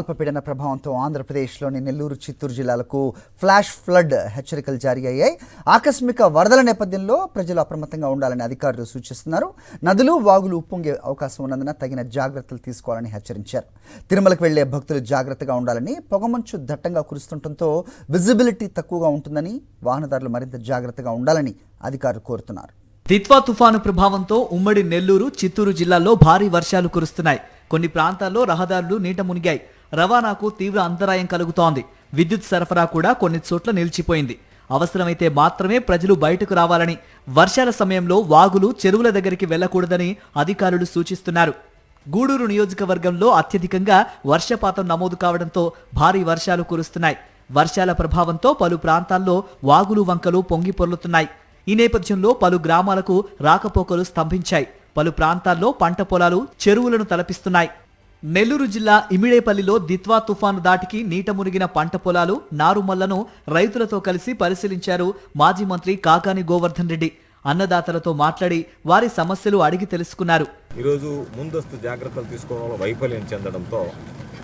అల్పపీడన ప్రభావంతో ఆంధ్రప్రదేశ్లోని నెల్లూరు, చిత్తూరు జిల్లాలకు ఫ్లాష్ ఫ్లడ్ హెచ్చరికలు జారీ అయ్యాయి. ఆకస్మిక వరదల నేపథ్యంలో ప్రజలు అప్రమత్తంగా ఉండాలని అధికారులు సూచిస్తున్నారు. నదులు, వాగులు ఉప్పొంగే అవకాశం ఉన్నందున తగిన జాగ్రత్తలు తీసుకోవాలని హెచ్చరించారు. తిరుమలకు వెళ్లే భక్తులు జాగ్రత్తగా ఉండాలని, పొగమంచు దట్టంగా కురుస్తుండటంతో విజిబిలిటీ తక్కువగా ఉంటుందని, వాహనదారులు మరింత జాగ్రత్తగా ఉండాలని అధికారులు కోరుతున్నారు. దిత్వా తుఫాను ప్రభావంతో ఉమ్మడి నెల్లూరు, చిత్తూరు జిల్లాల్లో భారీ వర్షాలు కురుస్తున్నాయి. కొన్ని ప్రాంతాల్లో రహదారులు నీట మునిగాయి. రవాణాకు తీవ్ర అంతరాయం కలుగుతోంది. విద్యుత్ సరఫరా కూడా కొన్ని చోట్ల నిలిచిపోయింది. అవసరమైతే మాత్రమే ప్రజలు బయటకు రావాలని, వర్షాల సమయంలో వాగులు, చెరువుల దగ్గరికి వెళ్లకూడదని అధికారులు సూచిస్తున్నారు. గూడూరు నియోజకవర్గంలో అత్యధికంగా వర్షపాతం నమోదు కావడంతో భారీ వర్షాలు కురుస్తున్నాయి. వర్షాల ప్రభావంతో పలు ప్రాంతాల్లో వాగులు, వంకలు పొంగి పొర్లుతున్నాయి. ఈ నేపథ్యంలో పలు గ్రామాలకు రాకపోకలు స్తంభించాయి. పలు ప్రాంతాల్లో పంట పొలాలు, చెరువులను తలపిస్తున్నాయి. నెల్లూరు జిల్లా ఇమిడేపల్లిలో దిత్వా తుఫాను దాటికి నీట మునిగిన పంట పొలాలు, నారుమళ్లను రైతులతో కలిసి పరిశీలించారు మాజీ మంత్రి కాకాని గోవర్ధన్ రెడ్డి. అన్నదాతలతో మాట్లాడి వారి సమస్యలు అడిగి తెలుసుకున్నారు. ఈరోజు ముందస్తు జాగ్రత్తలు తీసుకోవడంలో వైఫల్యం చెందడంతో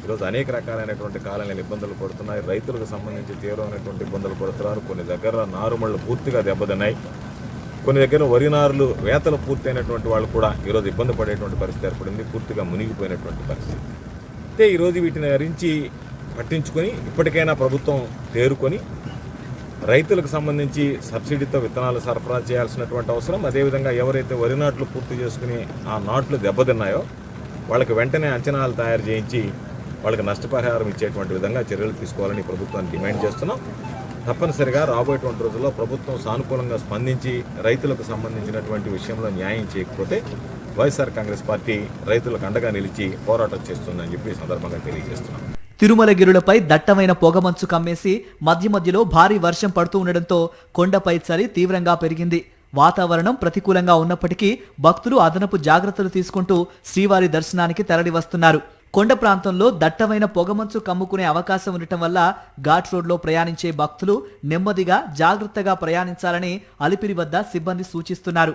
ఈరోజు అనేక రకాలైనటువంటి కాలనీలు ఇబ్బందులు పడుతున్నాయి. రైతులకు సంబంధించి తీవ్రమైనటువంటి ఇబ్బందులు పడుతున్నారు. కొన్ని దగ్గర నారుమళ్ళు పూర్తిగా దెబ్బతిన్నాయి. కొన్ని దగ్గర వరి నారులు వేతలు పూర్తయినటువంటి వాళ్ళు కూడా ఈరోజు ఇబ్బంది పడేటువంటి పరిస్థితి ఏర్పడింది. పూర్తిగా మునిగిపోయినటువంటి పరిస్థితి. అయితే ఈరోజు వీటిని గురించి పట్టించుకొని ఇప్పటికైనా ప్రభుత్వం తేరుకొని రైతులకు సంబంధించి సబ్సిడీతో విత్తనాలు సరఫరా చేయాల్సినటువంటి అవసరం, అదేవిధంగా ఎవరైతే వరి నాట్లు పూర్తి చేసుకుని ఆ నాట్లు దెబ్బతిన్నాయో వాళ్ళకి వెంటనే అంచనాలు తయారు చేయించి వాళ్ళకి నష్టపరిహారం ఇచ్చేటువంటి విధంగా చర్యలు తీసుకోవాలని ప్రభుత్వాన్ని డిమాండ్ చేస్తున్నాం. తప్పనిసరిగా రాబోయేటువంటి రోజుల్లో ప్రభుత్వం సానుకూలంగా స్పందించి రైతులకు సంబంధించినటువంటి విషయంలో న్యాయం చేయకపోతే వైఎస్ఆర్ కాంగ్రెస్ పార్టీ రైతులకు అండగా నిలిచి పోరాటం చేస్తుందని చెప్పి ఈ సందర్భంగా తెలియజేస్తున్నాం. తిరుమలగిరులపై దట్టమైన పొగమంచు కమ్మేసి మధ్య మధ్యలో భారీ వర్షం పడుతూ ఉండడంతో కొండపై చలి తీవ్రంగా పెరిగింది. వాతావరణం ప్రతికూలంగా ఉన్నప్పటికీ భక్తులు అదనపు జాగ్రత్తలు తీసుకుంటూ శ్రీవారి దర్శనానికి తరలివస్తున్నారు. కొండ ప్రాంతంలో దట్టమైన పొగమంచు కమ్ముకునే అవకాశం ఉండటం వల్ల ఘాట్ రోడ్లో ప్రయాణించే భక్తులు నెమ్మదిగా, జాగ్రత్తగా ప్రయాణించాలని అలిపిరి వద్ద సిబ్బంది సూచిస్తున్నారు.